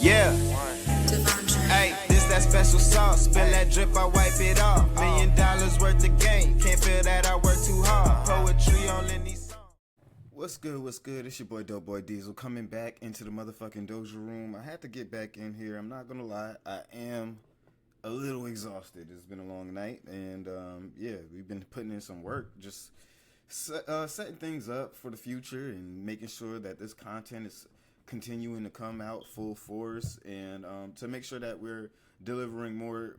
Yeah. Hey, this that special sauce. Spill that drip, I wipe it off. $1 million worth of game. Can't feel that I work too hard. Poetry all in these songs. What's good? What's good? It's your boy Dope Boy Diesel coming back into the motherfucking Doja Room. I had to get back in here. I'm not gonna lie. I am a little exhausted. It's been a long night, and yeah, we've been putting in some work, just setting things up for the future and making sure that this content is continuing to come out full force, and to make sure that we're delivering more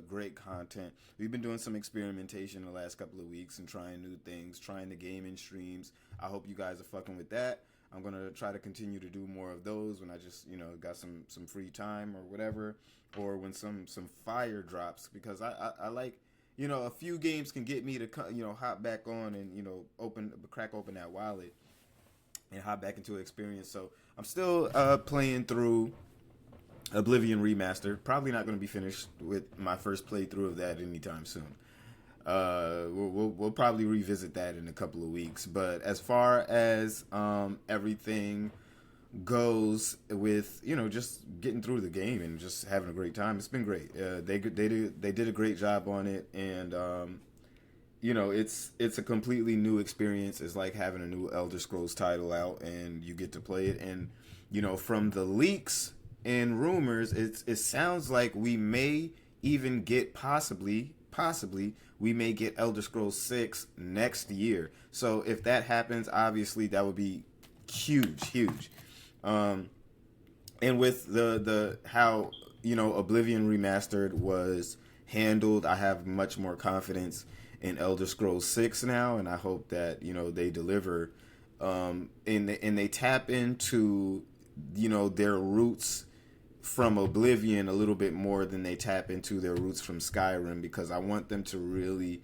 great content. We've been doing some experimentation the last couple of weeks and trying new things, trying the gaming streams. I hope you guys are fucking with that. I'm gonna try to continue to do more of those when I just got some free time or whatever, or when some fire drops, because I like, a few games can get me to hop back on and crack open that wallet and hop back into an experience. So I'm still playing through Oblivion Remaster. Probably not going to be finished with my first playthrough of that anytime soon. We'll probably revisit that in a couple of weeks. But as far as everything goes with just getting through the game and just having a great time, it's been great. They did a great job on it, and it's a completely new experience. It's like having a new Elder Scrolls title out, and you get to play it. And from the leaks and rumors, it sounds like we may even get possibly we may get Elder Scrolls 6 next year. So if that happens, obviously that would be huge. And with the how Oblivion Remastered was handled, I have much more confidence in Elder Scrolls 6 now, and I hope that they deliver, and they tap into their roots from Oblivion a little bit more than they tap into their roots from Skyrim, because I want them to really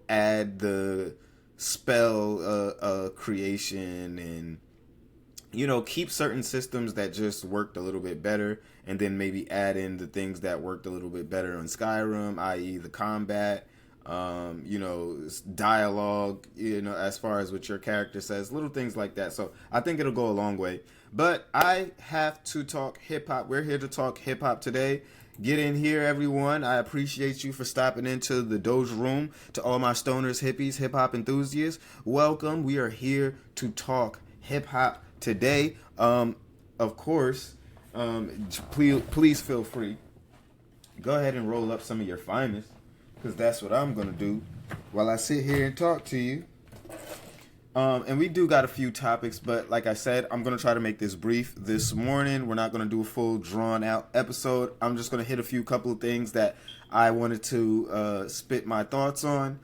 add the spell creation and keep certain systems that just worked a little bit better, and then maybe add in the things that worked a little bit better on Skyrim, i.e. the combat, dialogue, as far as what your character says, little things like that. So I think it'll go a long way. But I have to talk hip-hop. We're here to talk hip-hop today. Get in here, everyone. I appreciate you for stopping into the Doja Room. To all my stoners, hippies, hip-hop enthusiasts, welcome. We are here to talk hip-hop today. Of course, please feel free. Go ahead and roll up some of your finest, because that's what I'm going to do while I sit here and talk to you. And we do got a few topics, but like I said, I'm going to try to make this brief this morning. We're not going to do a full drawn-out episode. I'm just going to hit a couple of things that I wanted to spit my thoughts on,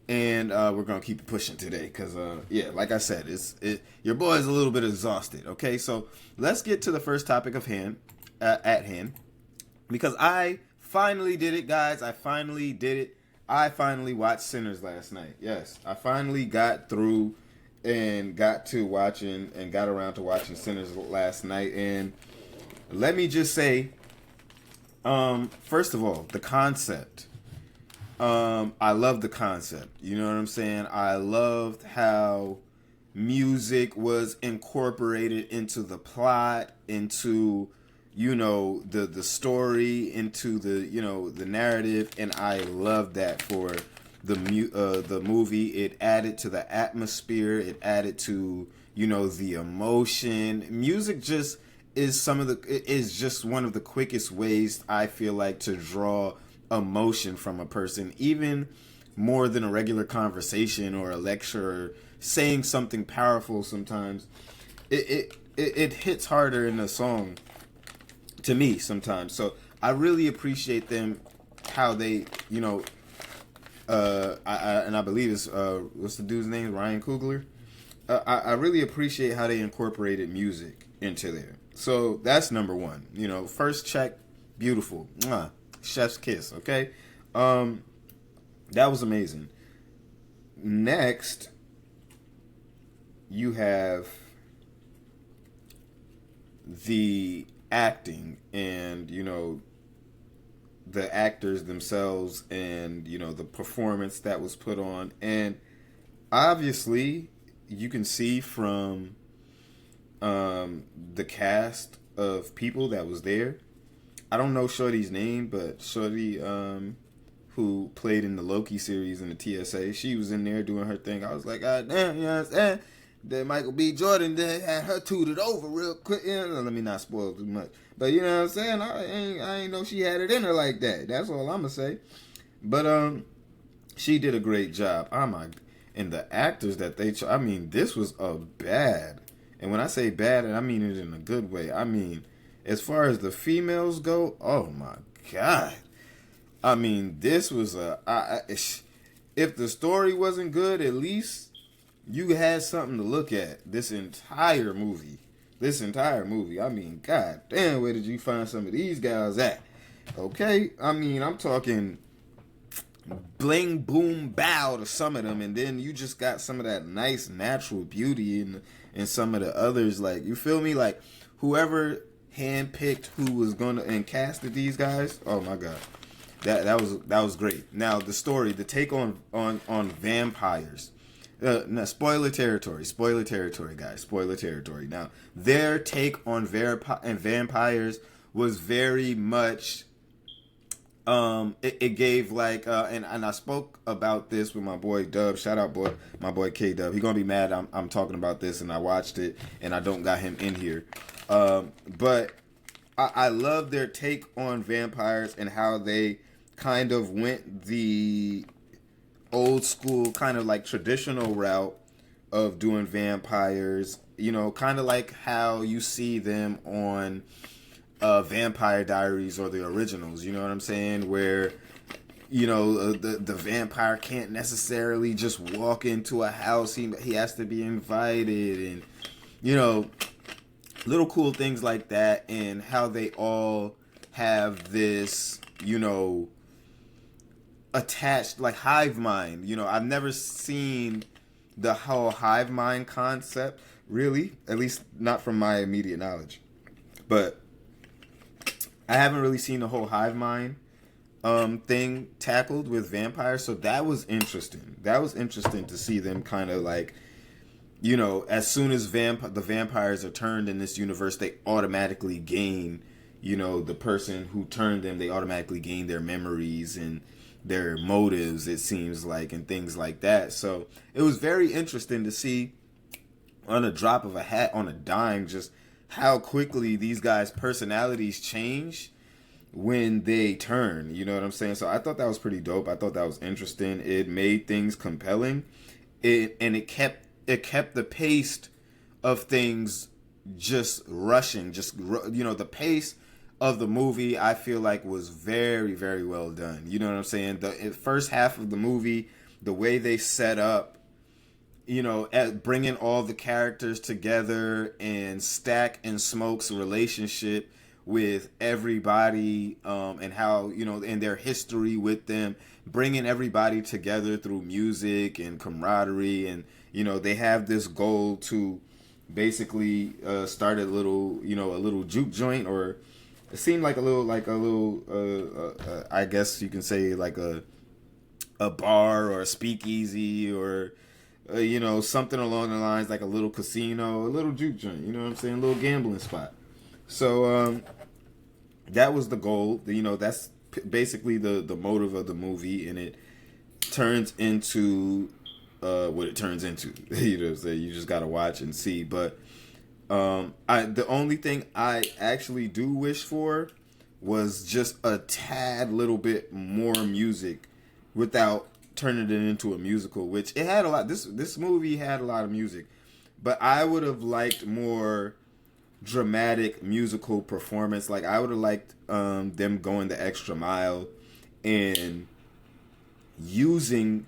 and we're going to keep it pushing today because, like I said, your boy is a little bit exhausted, okay? So let's get to the first topic at hand, because I finally did it, guys. I finally did it. I finally watched Sinners last night. Yes, I finally got through and got around to watching Sinners last night. And let me just say, first of all, the concept. I love the concept. You know what I'm saying? I loved how music was incorporated into the plot, into the story, into the narrative, and I love that for the movie. It added to the atmosphere, it added to the emotion. Music just is just one of the quickest ways, I feel like, to draw emotion from a person, even more than a regular conversation or a lecture or saying something powerful. Sometimes it hits harder in a song, to me, sometimes. So I really appreciate them, how they, I believe it's, what's the dude's name? Ryan Coogler. I really appreciate how they incorporated music into there. So that's number one. First check, beautiful. Mwah. Chef's kiss, okay? That was amazing. Next, you have the acting and the actors themselves, and the performance that was put on. And obviously you can see from the cast of people that was there. I don't know Shorty's name, but Shorty, who played in the Loki series in the TSA, she was in there doing her thing. I was like, God damn, you know what I'm saying? Then Michael B. Jordan then had her tooted over real quick. You know, let me not spoil too much. But you know what I'm saying? I ain't know she had it in her like that. That's all I'm going to say. But she did a great job. And the actors that I mean, this was a bad. And when I say bad, I mean it in a good way. I mean, as far as the females go, oh my God. I mean, this was if the story wasn't good, at least you had something to look at this entire movie. I mean, God damn, where did you find some of these guys at? Okay, I mean, I'm talking bling, boom, bow to some of them, and then you just got some of that nice natural beauty in some of the others. Like, you feel me? Like, whoever handpicked who was gonna and casted these guys, oh my God. That was great. Now the story, the take on vampires. Now, spoiler territory, guys. Spoiler territory. Now, their take on vampires was very much. It gave like, and I spoke about this with my boy Dub. Shout out, my boy K Dub. He gonna be mad. I'm talking about this, and I watched it, and I don't got him in here. But I love their take on vampires and how they kind of went the old school kind of like traditional route of doing vampires, you know, kind of like how you see them on Vampire Diaries or the originals, you know what I'm saying, where you know the vampire can't necessarily just walk into a house, he has to be invited, and you know, little cool things like that, and how they all have this, you know, attached like hive mind. You know, I've never seen the whole hive mind concept, really, at least not from my immediate knowledge. But I haven't really seen the whole hive mind thing tackled with vampires, so that was interesting. That was interesting to see them kind of like, you know, as soon as the vampires are turned in this universe, they automatically gain, you know, the person who turned them, they automatically gain their memories and their motives, it seems like, and things like that. So it was very interesting to see on a drop of a hat, on a dime, just how quickly these guys' personalities change when they turn, you know what I'm saying? So I thought that was pretty dope. I thought that was interesting. It made things compelling. It kept the pace of things just rushing, you know, the pace of the movie, I feel like, was very, very well done. You know what I'm saying? The first half of the movie, the way they set up, you know, bringing all the characters together, and Stack and Smoke's relationship with everybody, and how, you know, and their history with them, bringing everybody together through music and camaraderie, and you know, they have this goal to basically start a little juke joint, or it seemed like a little I guess you can say like a bar or a speakeasy, or you know, something along the lines, like a little casino, a little juke joint, you know what I'm saying, a little gambling spot. So that was the goal. You know, that's basically the motive of the movie, and it turns into what it turns into. You know what I'm saying? You just gotta watch and see. But the only thing I actually do wish for was just a tad little bit more music without turning it into a musical, which it had a lot. This movie had a lot of music, but I would have liked more dramatic musical performance. Like, I would have liked them going the extra mile and using,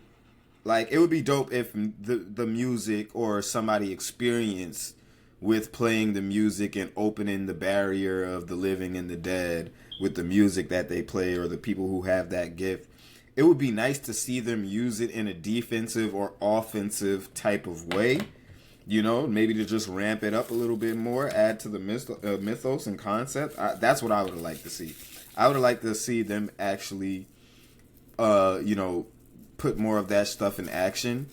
like, it would be dope if the music, or somebody experienced with playing the music and opening the barrier of the living and the dead with the music that they play, or the people who have that gift. It would be nice to see them use it in a defensive or offensive type of way. You know, maybe to just ramp it up a little bit more, add to the mythos and concept. That's what I would have liked to see. I would have liked to see them actually, you know, put more of that stuff in action.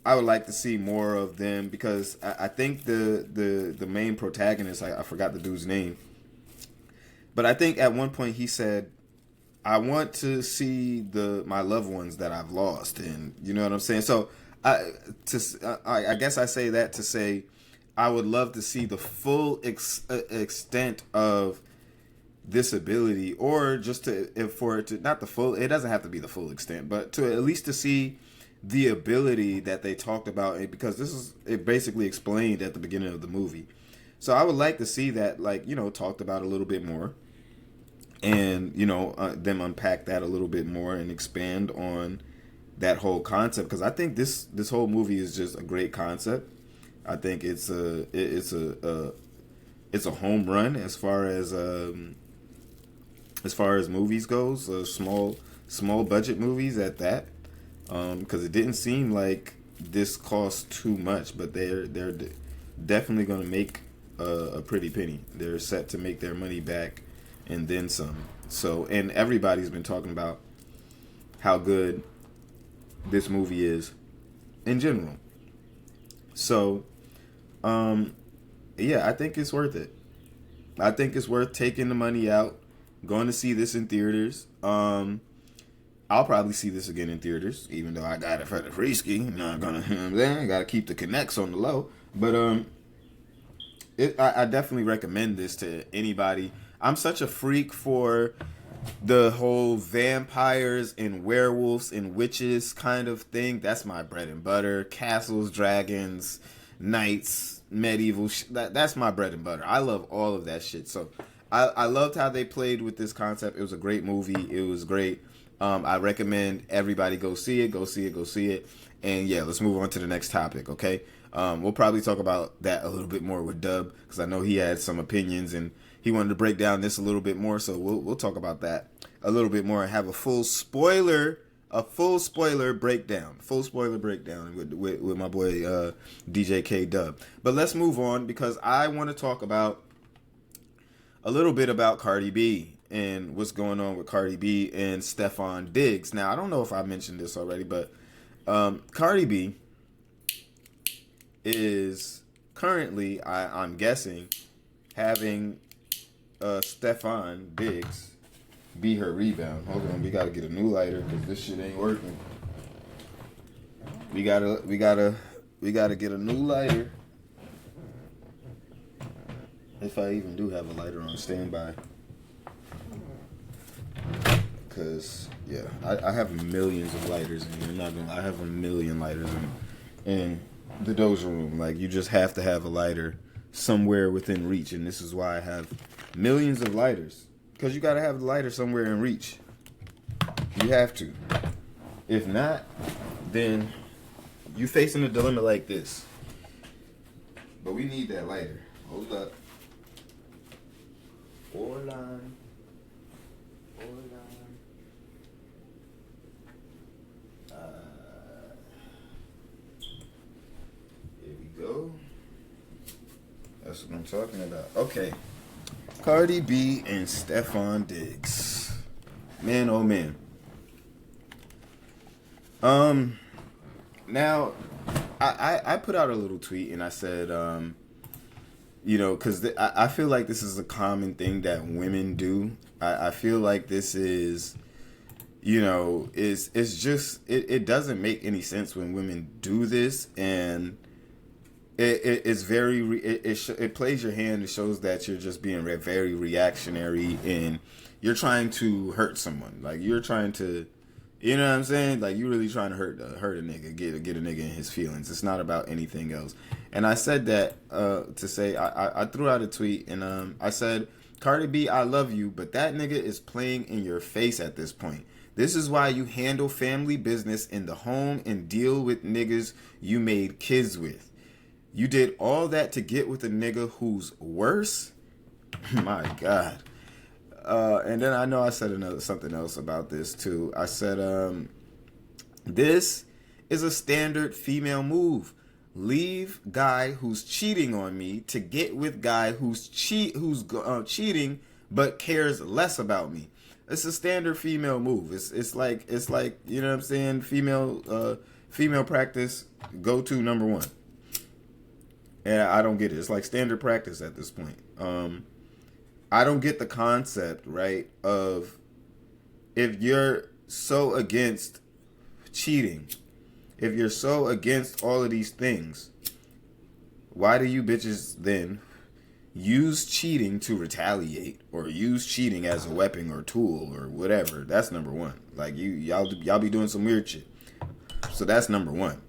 I would like to see more of them because I think the main protagonist, I forgot the dude's name, but I think at one point he said, I want to see my loved ones that I've lost, and you know what I'm saying. So I guess I say that to say I would love to see the full extent of this ability, or just for it to, not the full, it doesn't have to be the full extent, but to at least to see the ability that they talked about, because it basically explained at the beginning of the movie. So I would like to see that, like, you know, talked about a little bit more, and you know, them unpack that a little bit more and expand on that whole concept, because I think this whole movie is just a great concept. I think it's a home run as far as movies goes, small budget movies at that, because it didn't seem like this cost too much, but they're definitely going to make a pretty penny. They're set to make their money back and then some. So, and everybody's been talking about how good this movie is in general. So, yeah, I think it's worth it. I think it's worth taking the money out, going to see this in theaters. I'll probably see this again in theaters, even though I got it for the free ski. Not gonna, you know what I'm saying? Gotta keep the connects on the low. But I definitely recommend this to anybody. I'm such a freak for the whole vampires and werewolves and witches kind of thing. That's my bread and butter. Castles, dragons, knights, medieval. That's my bread and butter. I love all of that shit. So I loved how they played with this concept. It was a great movie. It was great. I recommend everybody go see it. Go see it. And yeah, let's move on to the next topic, okay? We'll probably talk about that a little bit more with Dub, because I know he had some opinions and he wanted to break down this a little bit more. So we'll talk about that a little bit more and have a full spoiler breakdown with my boy DJ K Dub. But let's move on, because I want to talk about a little bit about Cardi B and what's going on with Cardi B and Stefon Diggs. Now, I don't know if I mentioned this already, but Cardi B is currently, I'm guessing, having Stefon Diggs be her rebound. Hold on, we gotta get a new lighter because this shit ain't working. We gotta get a new lighter. If I even do have a lighter on standby. Cause yeah, I have millions of lighters in here. I have a million lighters in the Doja Room. Like, you just have to have a lighter somewhere within reach, and this is why I have millions of lighters. Because you gotta have the lighter somewhere in reach. You have to. If not, then you facing a dilemma like this. But we need that lighter. Hold up. Hola. Here we go. That's what I'm talking about. Okay. Cardi B and Stefon Diggs. Man, oh man. Now, I put out a little tweet and I said, you know, because I feel like this is a common thing that women do. I feel like this is, you know, it's just, it doesn't make any sense when women do this, and it's very, it plays your hand. It shows that you're just being very reactionary and you're trying to hurt someone. Like, you're trying to, you know what I'm saying? Like, you're really trying to hurt a nigga, get a nigga in his feelings. It's not about anything else. And I said that to say, I threw out a tweet and I said, Cardi B, I love you, but that nigga is playing in your face at this point. This is why you handle family business in the home and deal with niggas you made kids with. You did all that to get with a nigga who's worse? My God. And then I know I said something else about this too. I said, this is a standard female move. Leave guy who's cheating on me to get with guy who's cheating but cares less about me. It's a standard female move. It's like, you know what I'm saying? female practice, go to number one. And I don't get it. It's like standard practice at this point. I don't get the concept, right, of if you're so against cheating, if you're so against all of these things, why do you bitches then use cheating to retaliate or use cheating as a weapon or tool or whatever? That's number one. Like y'all be doing some weird shit. So that's number one.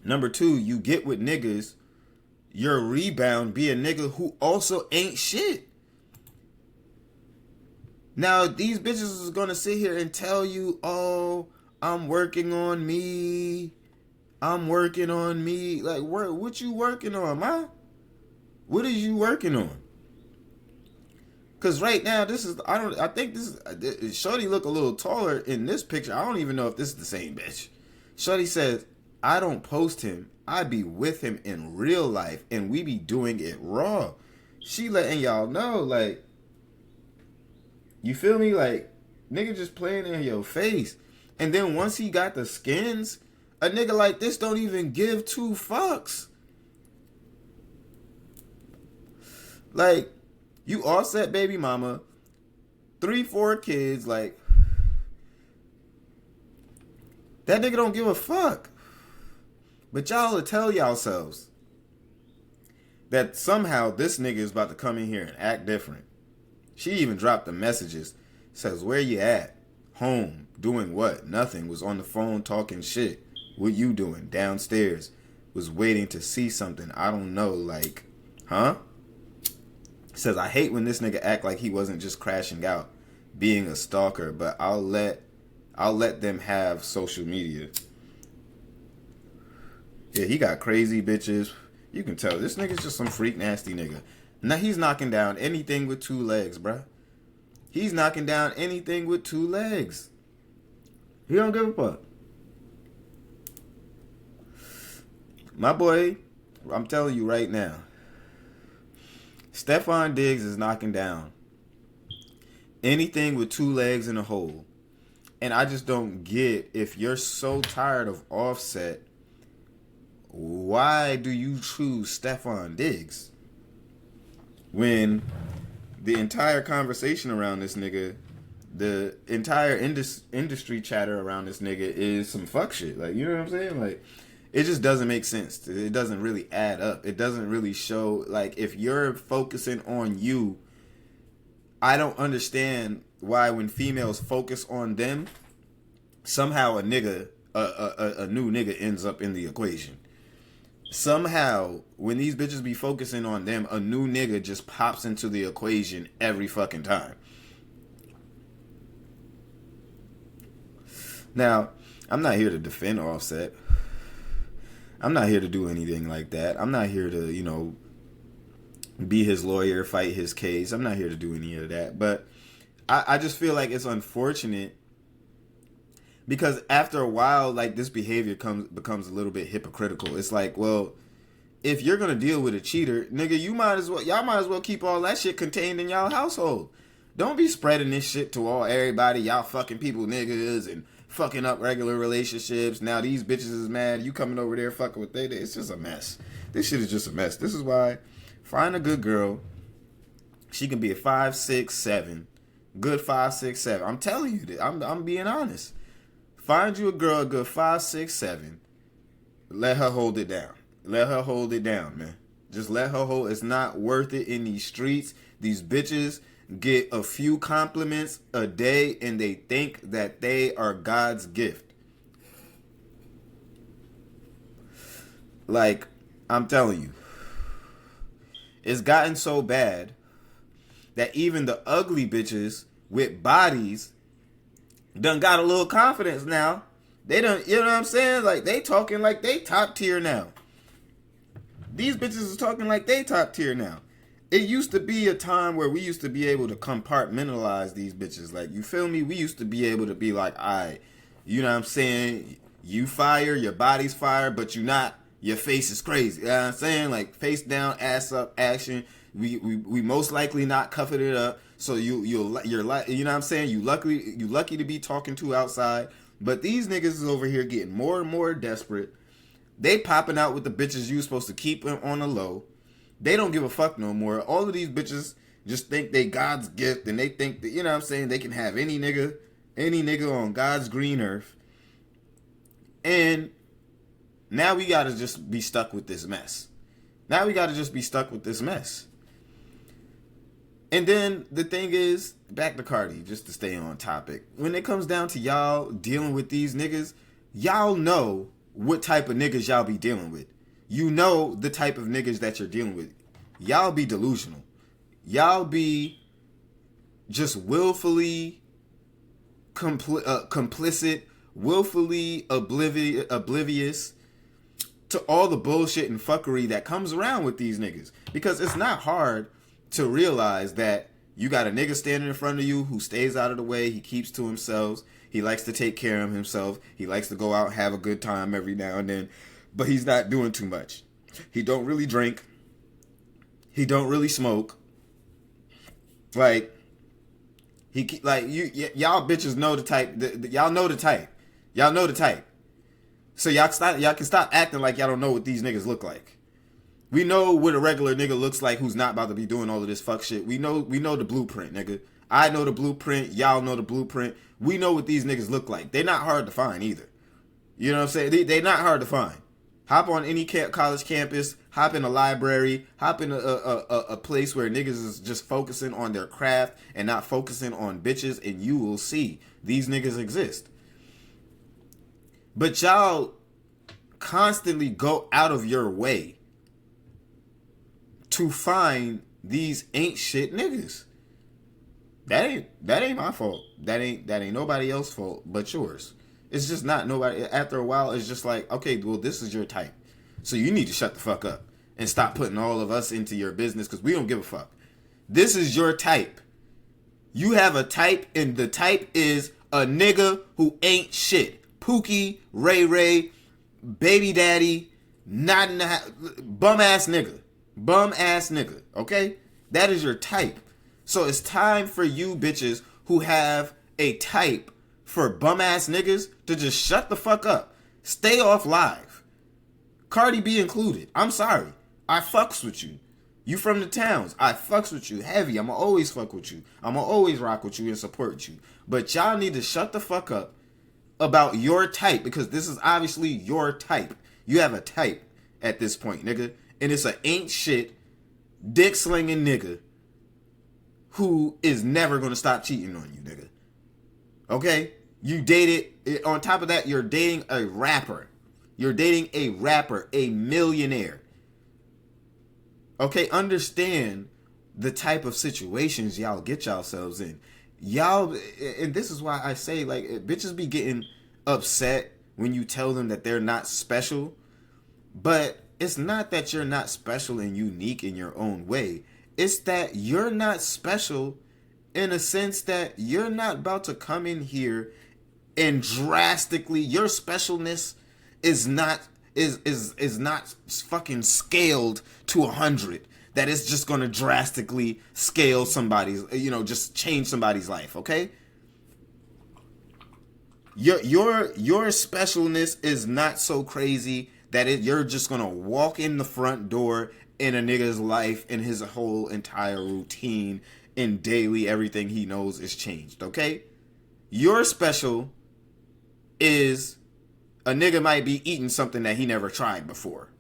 Number two, you get with niggas, your rebound be a nigga who also ain't shit. Now, these bitches is gonna sit here and tell you, oh, I'm working on me. I'm working on me. Like, what you working on, man? What are you working on? Cause right now, I think this is, Shorty look a little taller in this picture. I don't even know if this is the same bitch. Shorty says, I don't post him. I be with him in real life and we be doing it raw. She letting y'all know, like, you feel me? Like, nigga just playing in your face. And then once he got the skins, a nigga like this don't even give two fucks. Like, you Offset baby mama, 3-4 kids, like, that nigga don't give a fuck. But y'all will tell yourselves that somehow this nigga is about to come in here and act different. She even dropped the messages. Says, where you at? Home. Doing what? Nothing. Was on the phone talking shit. What you doing? Downstairs. Was waiting to see something. I don't know. Like, huh? Says, I hate when this nigga act like he wasn't just crashing out, being a stalker, but I'll let them have social media. Yeah, he got crazy bitches. You can tell this nigga's just some freak nasty nigga. Now he's knocking down anything with two legs, bruh. He's knocking down anything with two legs. He don't give a fuck. My boy, I'm telling you right now, Stefon Diggs is knocking down anything with two legs in a hole. And I just don't get, if you're so tired of Offset, why do you choose Stefon Diggs? When the entire conversation around this nigga, the entire industry chatter around this nigga is some fuck shit. Like, you know what I'm saying? Like, it just doesn't make sense. It doesn't really add up. It doesn't really show, like, if you're focusing on you, I don't understand why when females focus on them, somehow a nigga, a new nigga ends up in the equation. Somehow, when these bitches be focusing on them, a new nigga just pops into the equation every fucking time. Now, I'm not here to defend Offset. I'm not here to do anything like that. I'm not here to, you know, be his lawyer, fight his case. I'm not here to do any of that. But I just feel like it's unfortunate because after a while, like, this behavior becomes a little bit hypocritical. It's like, well, if you're gonna deal with a cheater, nigga, y'all might as well keep all that shit contained in y'all household. Don't be spreading this shit to everybody. Y'all fucking people niggas and fucking up regular relationships. Now these bitches is mad. You coming over there fucking with they. It's just a mess. This shit is just a mess. This is why find a good girl. She can be a 5, 6, 7. Good 5, 6, 7. I'm telling you that. I'm being honest. Find you a girl, a good 5, 6, 7. Let her hold it down. Let her hold it down, man. Just let her hold. It's not worth it in these streets. These bitches get a few compliments a day and they think that they are God's gift. Like, I'm telling you, it's gotten so bad that even the ugly bitches with bodies done got a little confidence now. They done, you know what I'm saying? Like, they talking like they top tier now. These bitches is talking like they top tier now. It used to be a time where we used to be able to compartmentalize these bitches. Like, you feel me? We used to be able to be like, all right, you know what I'm saying? You fire, your body's fire, but you not, your face is crazy. You know what I'm saying? Like, face down, ass up, action. We most likely not cuffing it up. So you're like, you know what I'm saying? You lucky to be talking to outside. But these niggas is over here getting more and more desperate. They popping out with the bitches you supposed to keep on the low. They don't give a fuck no more. All of these bitches just think they God's gift, and they think that, you know what I'm saying, they can have any nigga on God's green earth. And now we gotta just be stuck with this mess. And then the thing is, back to Cardi, just to stay on topic. When it comes down to y'all dealing with these niggas, y'all know what type of niggas y'all be dealing with. You know the type of niggas that you're dealing with. Y'all be delusional. Y'all be just willfully complicit, willfully oblivious to all the bullshit and fuckery that comes around with these niggas. Because it's not hard to realize that you got a nigga standing in front of you who stays out of the way. He keeps to himself. He likes to take care of himself. He likes to go out and have a good time every now and then. But he's not doing too much. He don't really drink. He don't really smoke. Like, y'all bitches know the type. Y'all know the type. Y'all know the type. So y'all can stop acting like y'all don't know what these niggas look like. We know what a regular nigga looks like who's not about to be doing all of this fuck shit. We know the blueprint, nigga. I know the blueprint. Y'all know the blueprint. We know what these niggas look like. They're not hard to find either. You know what I'm saying? They're not hard to find. Hop on any college campus. Hop in a library. Hop in a place where niggas is just focusing on their craft and not focusing on bitches, and you will see these niggas exist. But y'all constantly go out of your way to find these ain't shit niggas. That ain't my fault. That ain't nobody else's fault but yours. It's just not nobody. After a while, it's just like, okay, well, this is your type. So you need to shut the fuck up and stop putting all of us into your business, because we don't give a fuck. This is your type. You have a type, and the type is a nigga who ain't shit. Pookie, Ray Ray, baby daddy, not in the bum ass nigga, okay? That is your type. So it's time for you bitches who have a type for bum ass niggas to just shut the fuck up. Stay off live. Cardi B included. I'm sorry. I fucks with you. You from the towns. I fucks with you heavy. I'ma always fuck with you. I'ma always rock with you and support you. But y'all need to shut the fuck up about your type, because this is obviously your type. You have a type at this point, nigga. And it's a ain't shit, dick slinging nigga who is never gonna stop cheating on you, nigga. Okay? You dated, on top of that, you're dating a rapper. You're dating a rapper, a millionaire. Okay, understand the type of situations y'all get yourselves in. Y'all, and this is why I say, like, bitches be getting upset when you tell them that they're not special. But it's not that you're not special and unique in your own way. It's that you're not special in a sense that you're not about to come in here and drastically, your specialness is not fucking scaled to 100. That it's just gonna drastically scale somebody's, just change somebody's life, okay? Your specialness is not so crazy that you're just gonna walk in the front door in a nigga's life and his whole entire routine and daily everything he knows is changed, okay? Your special is a nigga might be eating something that he never tried before,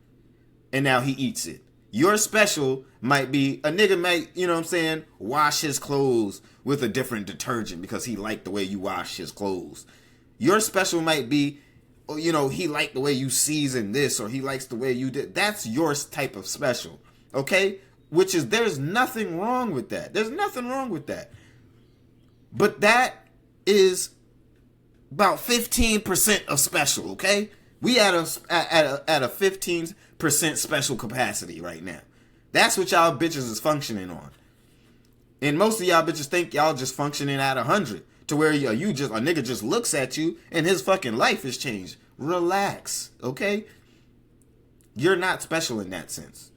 and now he eats it. Your special might be a nigga might, wash his clothes with a different detergent because he liked the way you wash his clothes. Your special might be, he liked the way you season this, or he likes the way you did. That's your type of special, okay? Which is, there's nothing wrong with that. There's nothing wrong with that. But that is about 15% of special, okay? We at a 15% special capacity right now. That's what y'all bitches is functioning on. And most of y'all bitches think y'all just functioning at 100, to where a nigga just looks at you and his fucking life has changed. Relax, okay? You're not special in that sense.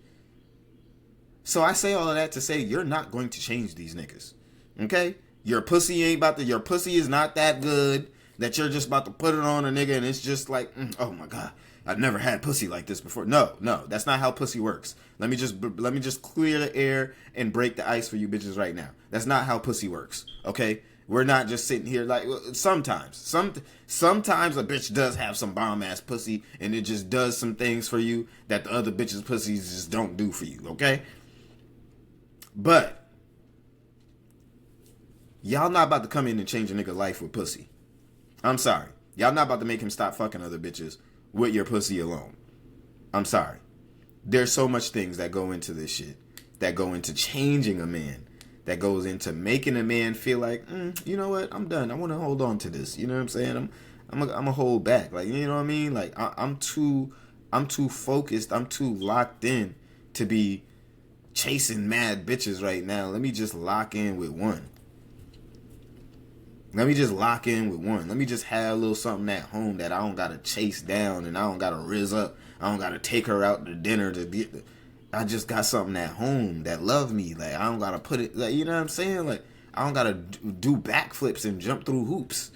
So I say all of that to say you're not going to change these niggas, okay? Your pussy is not that good. that you're just about to put it on a nigga and it's just like, oh my God, I've never had pussy like this before. No, that's not how pussy works. Let me just clear the air and break the ice for you bitches right now. That's not how pussy works. Okay, we're not just sitting here like sometimes a bitch does have some bomb ass pussy and it just does some things for you that the other bitches' pussies just don't do for you. Okay, but y'all not about to come in and change a nigga life with pussy. I'm sorry. Y'all not about to make him stop fucking other bitches with your pussy alone. I'm sorry. There's so much things that go into this shit. That go into changing a man. That goes into making a man feel like, you know what? I'm done. I want to hold on to this. You know what I'm saying? I'm a hold back. Like, you know what I mean? Like, I'm too focused. I'm too locked in to be chasing mad bitches right now. Let me just lock in with one. Let me just lock in with one. Let me just have a little something at home that I don't got to chase down and I don't got to rizz up. I don't got to take her out to dinner to get I just got something at home that love me. Like, I don't got to put it, like, you know what I'm saying? Like, I don't got to do backflips and jump through hoops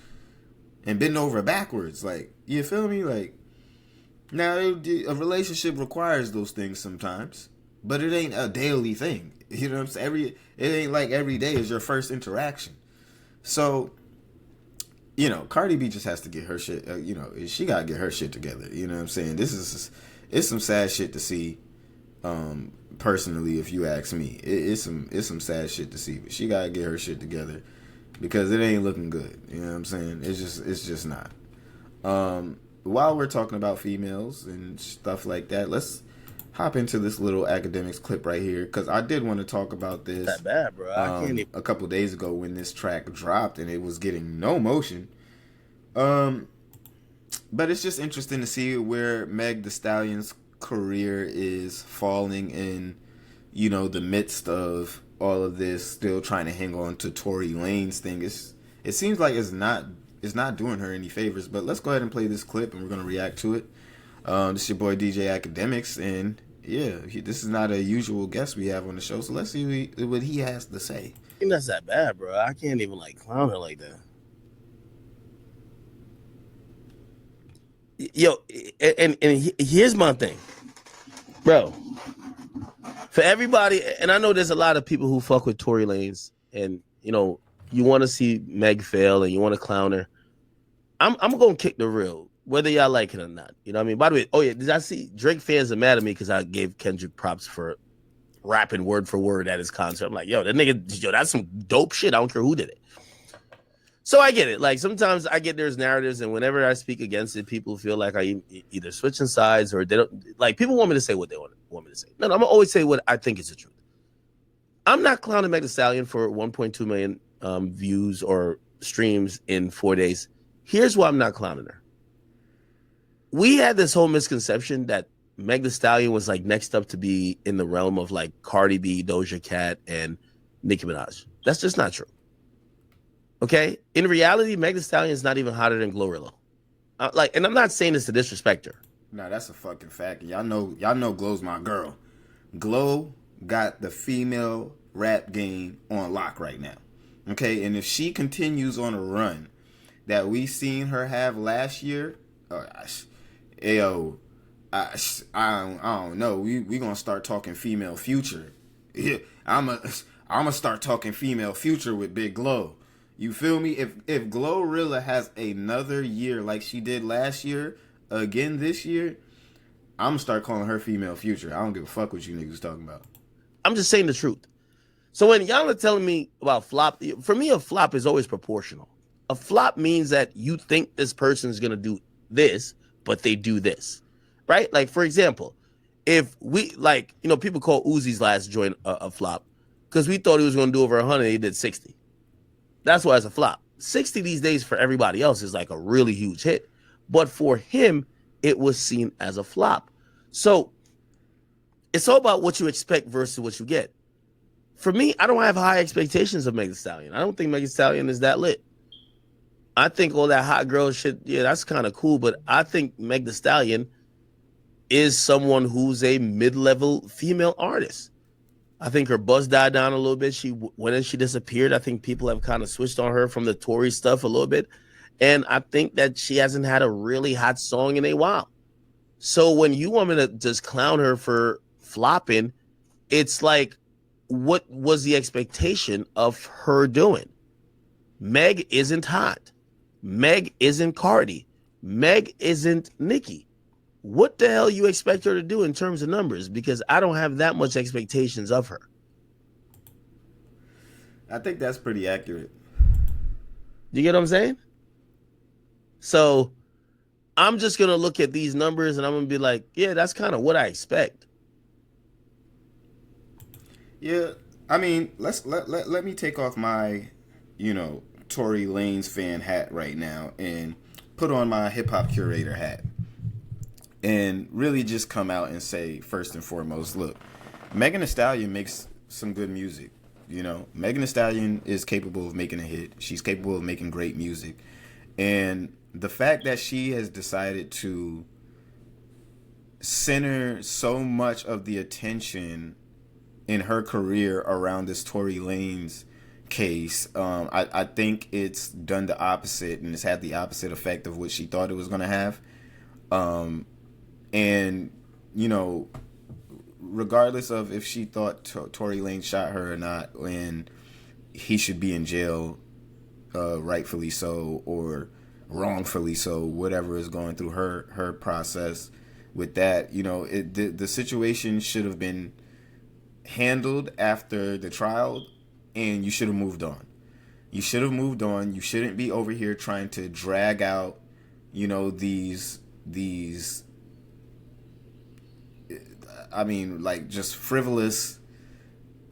and bend over backwards. Like, you feel me? Like, now a relationship requires those things sometimes, but it ain't a daily thing. You know what I'm saying? It ain't like every day is your first interaction. So, you know, Cardi B just has to get her shit, you know, she got to get her shit together. You know what I'm saying? It's some sad shit to see, personally, if you ask me. It's some sad shit to see, but she got to get her shit together because it ain't looking good. You know what I'm saying? It's just not. While we're talking about females and stuff like that, let's hop into this little academics clip right here because I did want to talk about this. That bad, bro. I can't even... a couple of days ago when this track dropped and it was getting no motion. But it's just interesting to see where Meg Thee Stallion's career is falling in, you know, the midst of all of this, still trying to hang on to Tory Lanez thing. It seems like it's not doing her any favors. But let's go ahead and play this clip and we're gonna react to it. This is your boy DJ Academics, and yeah, this is not a usual guest we have on the show, so let's see what he has to say. I think that's that bad, bro. I can't even like clown her like that. Yo, and here's my thing, bro. For everybody, and I know there's a lot of people who fuck with Tory Lanez, and you know, you want to see Meg fail and you want to clown her. I'm gonna kick the real, whether y'all like it or not. You know what I mean? By the way, oh yeah, did I see Drake fans are mad at me because I gave Kendrick props for rapping word for word at his concert. I'm like, yo, that nigga, yo, that's some dope shit. I don't care who did it. So I get it. Like, sometimes I get there's narratives, and whenever I speak against it, people feel like I either switching sides or they don't. Like, people want me to say what they want me to say. No, I'm gonna always say what I think is the truth. I'm not clowning Meg Thee Stallion for 1.2 million views or streams in 4 days. Here's why I'm not clowning her. We had this whole misconception that Meg Thee Stallion was like next up to be in the realm of like Cardi B, Doja Cat, and Nicki Minaj. That's just not true. Okay? In reality, Meg Thee Stallion is not even hotter than Glorilla. And I'm not saying this to disrespect her. Nah, that's a fucking fact. Y'all know Glow's my girl. Glow got the female rap game on lock right now. Okay? And if she continues on a run that we seen her have last year, ayo, I don't know. We gonna start talking female future. Yeah, I'ma start talking female future with Big Glow. You feel me? If Glorilla has another year like she did last year, again this year, I'm gonna start calling her female future. I don't give a fuck what you niggas talking about. I'm just saying the truth. So when y'all are telling me about flop, for me a flop is always proportional. A flop means that you think this person is gonna do this, but they do this, right? Like, for example, if we, like, you know, people call Uzi's last joint a flop because we thought he was going to do over 100, he did 60. That's why it's a flop. 60 these days for everybody else is like a really huge hit, but for him, it was seen as a flop. So it's all about what you expect versus what you get. For me, I don't have high expectations of Meg Thee Stallion. I don't think Meg Thee Stallion is that lit. I think all that hot girl shit, yeah, that's kind of cool, but I think Meg Thee Stallion is someone who's a mid-level female artist. I think her buzz died down a little bit. When she disappeared, I think people have kind of switched on her from the Tory stuff a little bit. And I think that she hasn't had a really hot song in a while. So when you want me to just clown her for flopping, it's like, what was the expectation of her doing? Meg isn't hot. Meg isn't Cardi. Meg isn't Nicki. What the hell you expect her to do in terms of numbers? Because I don't have that much expectations of her. I think that's pretty accurate. You get what I'm saying? So I'm just going to look at these numbers and I'm going to be like, yeah, that's kind of what I expect. Yeah, I mean, let me take off my, Tory Lanez fan hat right now and put on my hip hop curator hat. And really just come out and say, first and foremost, look, Megan Thee Stallion makes some good music. Megan Thee Stallion is capable of making a hit. She's capable of making great music. And the fact that she has decided to center so much of the attention in her career around this Tory Lanez case, I think it's done the opposite, and it's had the opposite effect of what she thought it was going to have. And, regardless of if she thought Tory Lanez shot her or not, and he should be in jail, rightfully so, or wrongfully so, whatever is going through her process with that, the situation should have been handled after the trial, and you should have moved on. You should have moved on. You shouldn't be over here trying to drag out, these just frivolous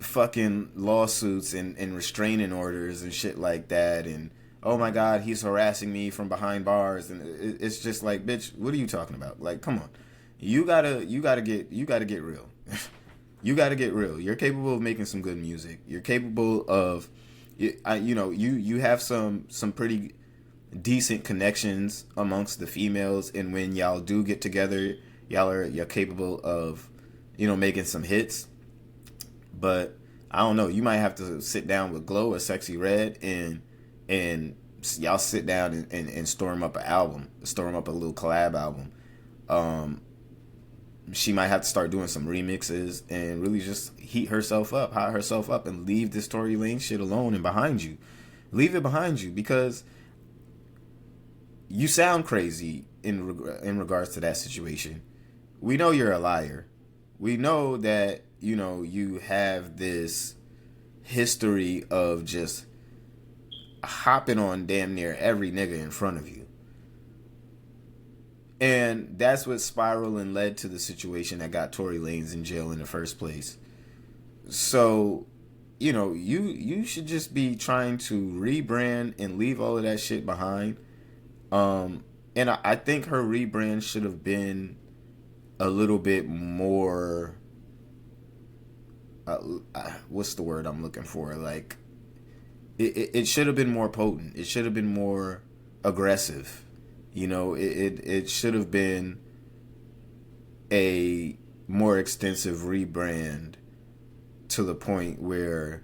fucking lawsuits and restraining orders and shit like that. And, oh my God, he's harassing me from behind bars. And it's just like, bitch, what are you talking about? Like, come on. You gotta get real. You got to get real. You're capable of making some good music. You're capable of, you have some pretty decent connections amongst the females. And when y'all do get together, you're capable of, making some hits. But I don't know. You might have to sit down with Glow or Sexy Red and y'all sit down and storm up an album, storm up a little collab album. She might have to start doing some remixes and really just hot herself up, and leave this Tory Lanez shit alone and behind you. Leave it behind you, because you sound crazy in regards to that situation. We know you're a liar. We know that, you have this history of just hopping on damn near every nigga in front of you. And that's what spiraled and led to the situation that got Tory Lanez in jail in the first place. So, you should just be trying to rebrand and leave all of that shit behind. And I think her rebrand should have been a little bit more, what's the word I'm looking for? Like, it should have been more potent. It should have been more aggressive. It should have been a more extensive rebrand, to the point where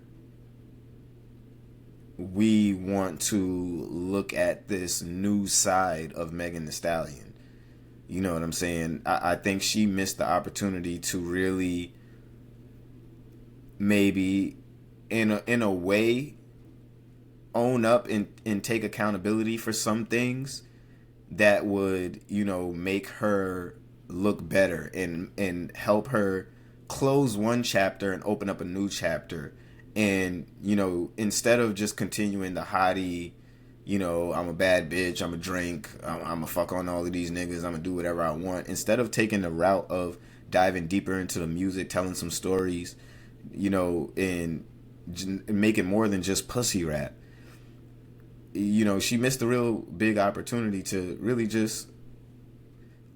we want to look at this new side of Megan Thee Stallion. You know what I'm saying? I think she missed the opportunity to really, maybe in a way, own up and take accountability for some things that would, make her look better and help her close one chapter and open up a new chapter. And, instead of just continuing the hottie, I'm a bad bitch, I'm a drink, I'm a fuck on all of these niggas, I'm gonna do whatever I want. Instead of taking the route of diving deeper into the music, telling some stories, and making more than just pussy rap. She missed a real big opportunity to really just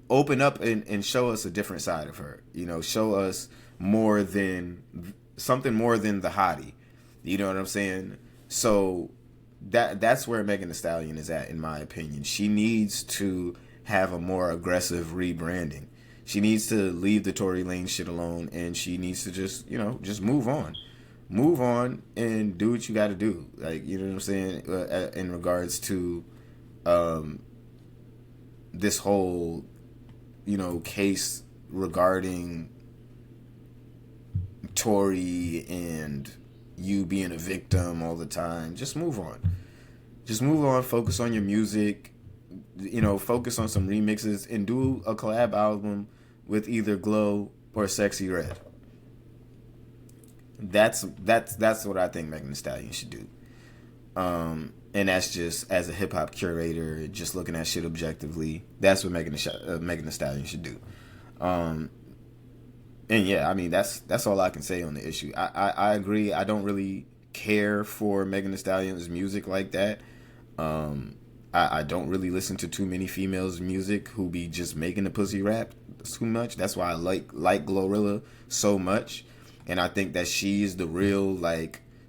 open up and show us a different side of her. Show us something more than the hottie. You know what I'm saying? So that's where Megan Thee Stallion is at, in my opinion. She needs to have a more aggressive rebranding. She needs to leave the Tory Lanez shit alone, and she needs to just move on. Move on and do what you got to do. Like, you know what I'm saying? In regards to this whole, case regarding Tory and you being a victim all the time. Just move on. Just move on. Focus on your music. Focus on some remixes and do a collab album with either Glow or Sexy Red. That's what I think Megan Thee Stallion should do. And that's just as a hip hop curator, just looking at shit objectively. That's what Megan Thee Stallion should do. And yeah, I mean that's all I can say on the issue. I agree. I don't really care for Megan Thee Stallion's music like that. I don't really listen to too many females' music who be just making the pussy rap too much. That's why I like Glorilla so much, and I think that she's the real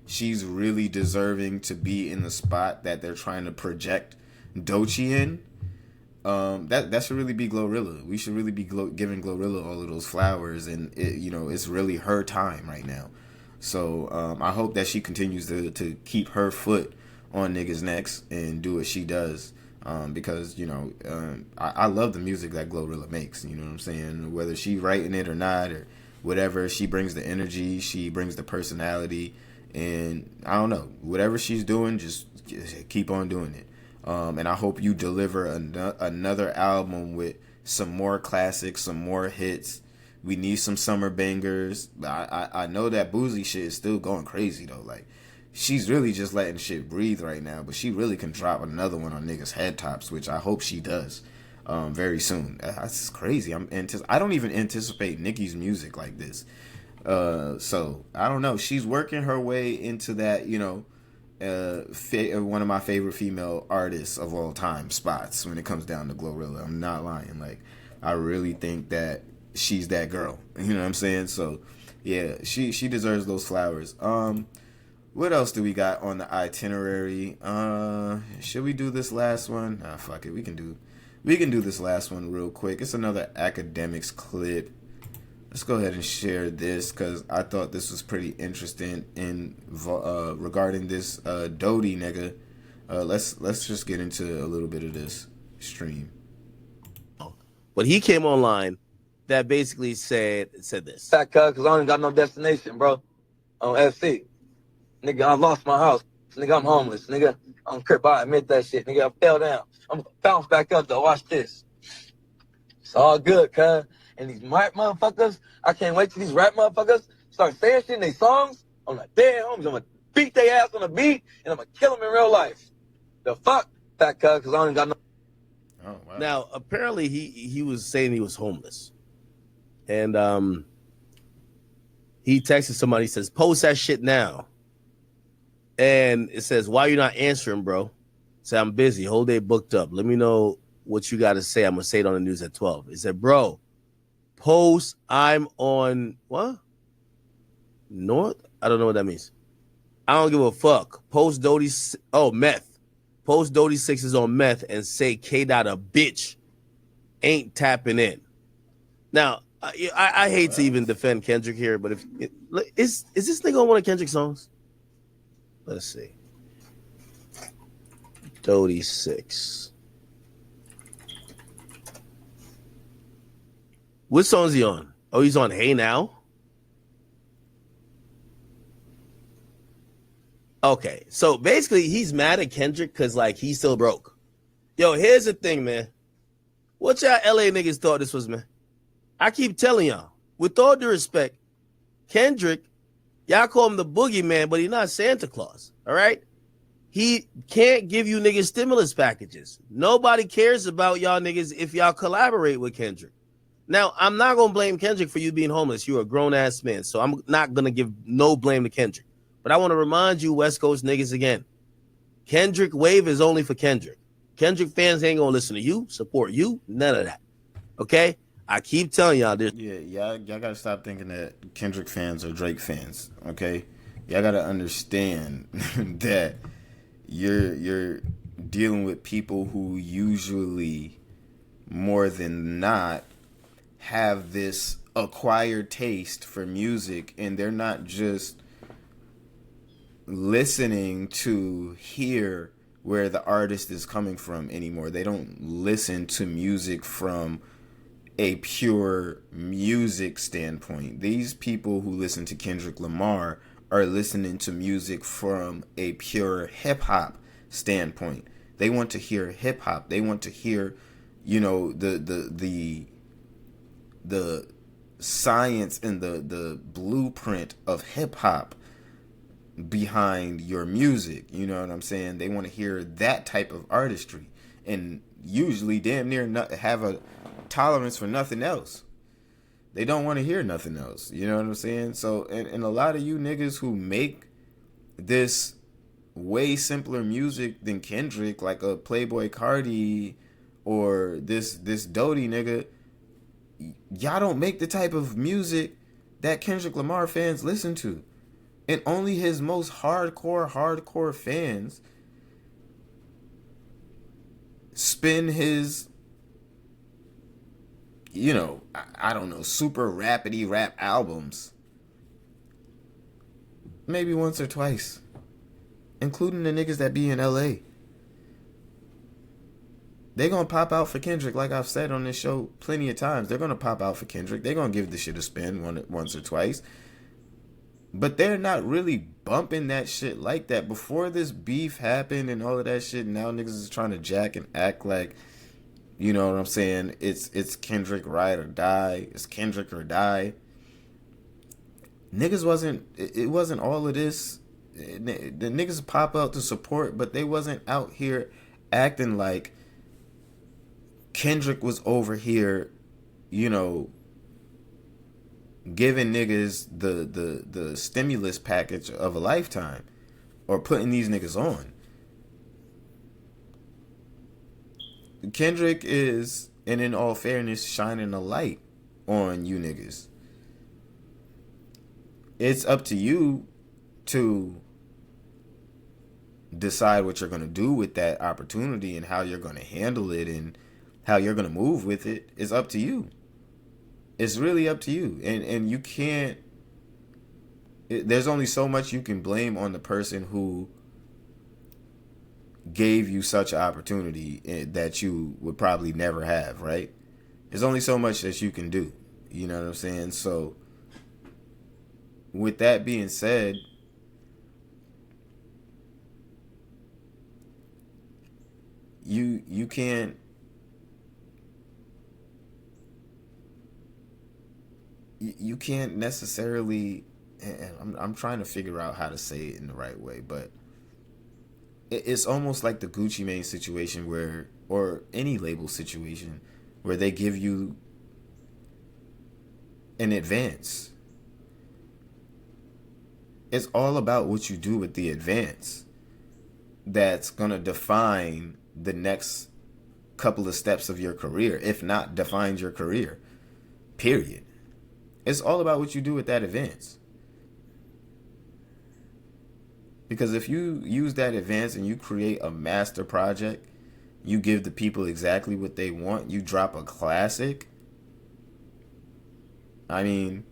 she's really deserving to be in the spot that they're trying to project Doechii in. That should really be Glorilla. We should really be giving Glorilla all of those flowers, and it's really her time right now. So I hope that she continues to keep her foot on niggas' necks and do what she does, because I love the music that Glorilla makes. You know what I'm saying? Whether she writing it or not or whatever, she brings the energy, she brings the personality, and I don't know, whatever she's doing, just keep on doing it. And I hope you deliver another album with some more classics, some more hits. We need some summer bangers. I know that Boozy shit is still going crazy though. She's really just letting shit breathe right now, but she really can drop another one on niggas' head tops, which I hope she does very soon. That's crazy. I don't even anticipate Nicki's music like this. So I don't know. She's working her way into that, one of my favorite female artists of all time spots when it comes down to Glorilla. I'm not lying. I really think that she's that girl. You know what I'm saying? So yeah, she deserves those flowers. What else do we got on the itinerary? Should we do this last one? Nah, fuck it. We can do this last one real quick. It's another academics clip. Let's go ahead and share this because I thought this was pretty interesting regarding this Dodie nigga. Let's just get into a little bit of this stream. But he came online that basically said this. Fat cuz, cause I ain't got no destination, bro. On FC. Nigga, I lost my house. Nigga, I'm homeless. Nigga, I'm crip. I admit that shit. Nigga, I fell down. I'm gonna bounce back up though. Watch this. It's all good, cuz. And these rap motherfuckers, I can't wait till these rap motherfuckers start saying shit in their songs. I'm like, damn, homies, I'm gonna beat their ass on the beat, and I'm gonna kill them in real life. The fuck, fat cuz, cause I ain't got no. Oh, wow. Now, apparently he was saying he was homeless. And he texted somebody, he says, post that shit now. And it says, why you not answering, bro? Say, I'm busy, whole day booked up. Let me know what you got to say. I'm going to say it on the news at 12. He said, bro, post, I'm on, what? North? I don't know what that means. I don't give a fuck. Post Dodie, meth. Post Dodie 6 is on meth and say K-Dot a bitch ain't tapping in. Now, I hate to even defend Kendrick here, but is this nigga on one of Kendrick's songs? Let's see. Dodie 6. What song is he on? Oh, he's on Hey Now? Okay, so basically he's mad at Kendrick because he's still broke. Yo, here's the thing, man. What y'all LA niggas thought this was, man? I keep telling y'all, with all due respect, Kendrick, y'all call him the boogeyman, but he's not Santa Claus, all right? He can't give you niggas stimulus packages. Nobody cares about y'all niggas if y'all collaborate with Kendrick. Now, I'm not going to blame Kendrick for you being homeless. You're a grown-ass man, so I'm not going to give no blame to Kendrick. But I want to remind you West Coast niggas again, Kendrick wave is only for Kendrick. Kendrick fans ain't going to listen to you, support you, none of that, okay? I keep telling y'all this. Yeah, y'all gotta stop thinking that Kendrick fans are Drake fans, okay? Y'all gotta understand that you're dealing with people who usually, more than not, have this acquired taste for music, and they're not just listening to hear where the artist is coming from anymore. They don't listen to music from a pure music standpoint. These people who listen to Kendrick Lamar are listening to music from a pure hip hop standpoint. They want to hear hip hop. They want to hear, you know, the science and the blueprint of hip hop behind your music. You know what I'm saying? They want to hear that type of artistry, and usually damn near have a tolerance for nothing else. They don't want to hear nothing else. You know what I'm saying? So, and a lot of you niggas who make this way simpler music than Kendrick, like a Playboy Cardi or this Doty nigga, y'all don't make the type of music that Kendrick Lamar fans listen to. And only his most hardcore fans spin his, you know, I don't know, super rapidy rap albums maybe once or twice, including the niggas that be in LA. They gonna pop out for Kendrick, like I've said on this show plenty of times. They're gonna pop out for Kendrick. They're gonna give the shit a spin once or twice. But they're not really bumping that shit like that. Before this beef happened and all of that shit, now niggas is trying to jack and act like, you know what I'm saying, it's Kendrick ride or die. It's Kendrick or die. Niggas it wasn't all of this. The niggas pop out to support, but they wasn't out here acting like Kendrick was over here, you know, giving niggas the stimulus package of a lifetime, or putting these niggas on. Kendrick is, and in all fairness, shining a light on you niggas. It's up to you to decide what you're going to do with that opportunity and how you're going to handle it and how you're going to move with it. It's up to you. It's really up to you. And you can't, there's only so much you can blame on the person who gave you such an opportunity that you would probably never have, right? There's only so much that you can do. You know what I'm saying? So, with that being said, you can't necessarily, and I'm trying to figure out how to say it in the right way, but it's almost like the Gucci Mane situation where, or any label situation where they give you an advance. It's all about what you do with the advance that's going to define the next couple of steps of your career, if not defines your career, period. It's all about what you do with that advance. Because if you use that advance and you create a master project, you give the people exactly what they want, you drop a classic, I mean,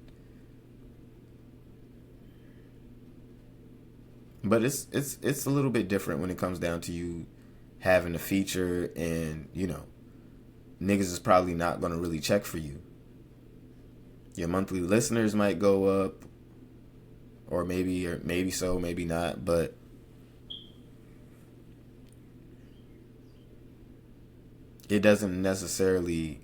but it's a little bit different when it comes down to you having a feature, and, you know, niggas is probably not going to really check for you. Your monthly listeners might go up, or maybe so, maybe not, but it doesn't necessarily,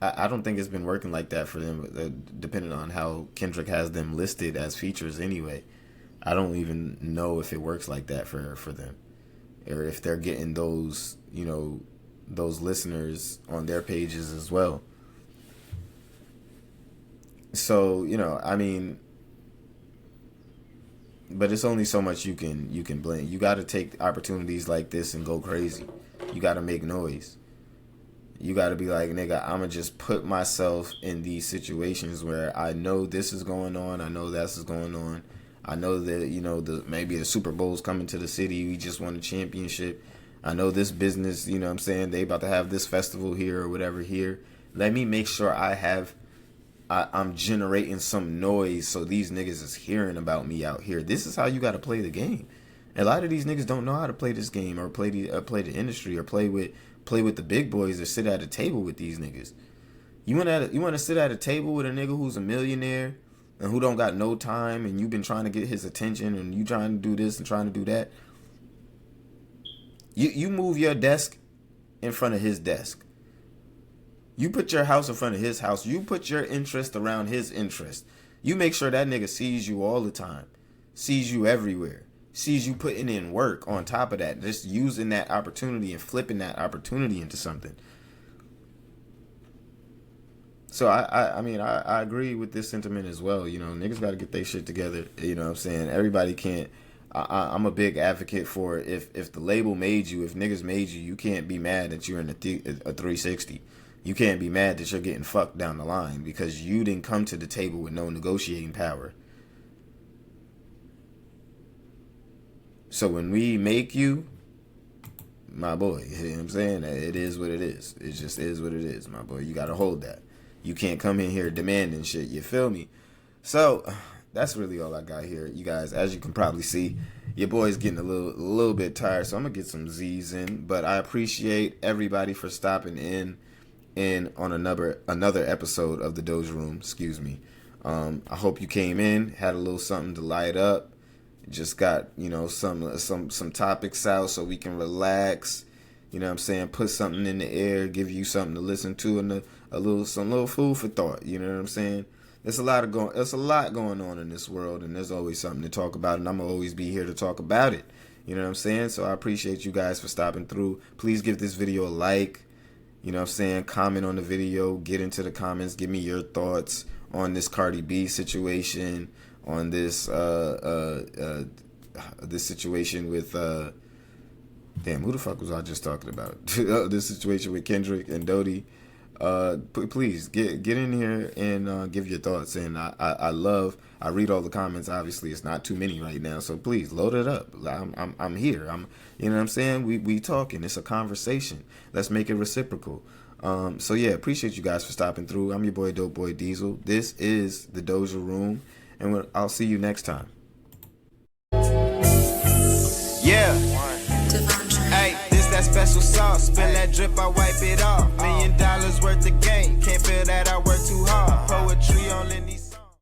I don't think it's been working like that for them, depending on how Kendrick has them listed as features anyway. I don't even know if it works like that for them, or if they're getting those, you know, those listeners on their pages as well. So, you know, I mean, but it's only so much you can blame. You got to take opportunities like this and go crazy. You got to make noise. You got to be like, nigga, I'm going to just put myself in these situations where I know this is going on. I know that's going on. I know that, you know, maybe the Super Bowl's coming to the city. We just won a championship. I know this business, you know what I'm saying, they about to have this festival here or whatever here. Let me make sure I'm generating some noise so these niggas is hearing about me out here. This is how you got to play the game. A lot of these niggas don't know how to play this game or play the industry or play with the big boys or sit at a table with these niggas. You want to sit at a table with a nigga who's a millionaire and who don't got no time, and you've been trying to get his attention and you trying to do this and trying to do that. You move your desk in front of his desk. You put your house in front of his house. You put your interest around his interest. You make sure that nigga sees you all the time, sees you everywhere, sees you putting in work on top of that, just using that opportunity and flipping that opportunity into something. So I mean, I agree with this sentiment as well. You know, niggas got to get their shit together. You know what I'm saying? Everybody can't. I'm a big advocate for if the label made you, if niggas made you, you can't be mad that you're in a 360. You can't be mad that you're getting fucked down the line because you didn't come to the table with no negotiating power. So when we make you, my boy, you know what I'm saying? It is what it is. It just is what it is, my boy. You got to hold that. You can't come in here demanding shit. You feel me? So that's really all I got here, you guys. As you can probably see, your boy's getting a little bit tired, so I'm gonna get some Z's in. But I appreciate everybody for stopping in on another episode of the Doja Room. Excuse me. I hope you came in, had a little something to light up. Just got, you know, some topics out so we can relax. You know what I'm saying? Put something in the air, give you something to listen to, and some little food for thought. You know what I'm saying? There's a lot going on in this world, and there's always something to talk about, and I'm gonna always be here to talk about it. You know what I'm saying? So I appreciate you guys for stopping through. Please give this video a like. You know what I'm saying? Comment on the video. Get into the comments. Give me your thoughts on this Cardi B situation, on this this situation with damn, who the fuck was I just talking about? This situation with Kendrick and Dodie. Please get in here and give your thoughts. And I read all the comments. Obviously, it's not too many right now, so please load it up. I'm here. You know what I'm saying? We talking. It's a conversation. Let's make it reciprocal. So yeah, appreciate you guys for stopping through. I'm your boy Dope Boy Diesel. This is the Doja Room, and I'll see you next time. Yeah. Hey, this that special sauce. Spill that drip, I wipe it off. $1 million worth of game.